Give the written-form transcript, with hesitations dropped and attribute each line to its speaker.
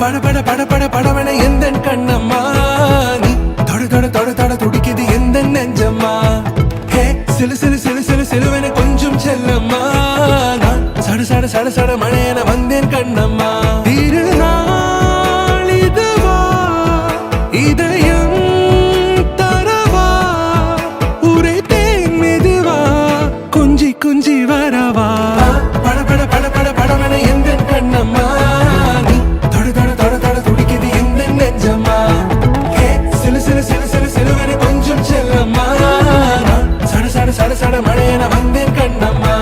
Speaker 1: பட பட பட படவன எந்த கண்ணம்மா நீ தொட தொட தொட தொட துடிக்குது எந்த நெஞ்சம்மா ஹே சிலு சிலு சிலு சிலு சிலுவன கொஞ்சம் செல்லம்மா நான் சட சட சட சட மழையன வந்தேன் கண்ணம்மா திருநாள் இதுவா இதயம் தரவா உரைத்தேன் மெதுவா குஞ்சி குஞ்சி வரவா பட பட பட பட படவன எந்த கண்ணம்மா நீ தொட தொட தொட தொட துடிக்குது எந்த நெஞ்சம்மா ஹே சிலு சிலு சிலு சிலு சிலுவன கொஞ்சம் செல்லம்மா நான் சட சட சட சட மழையன வந்தேன் கண்ணம்மா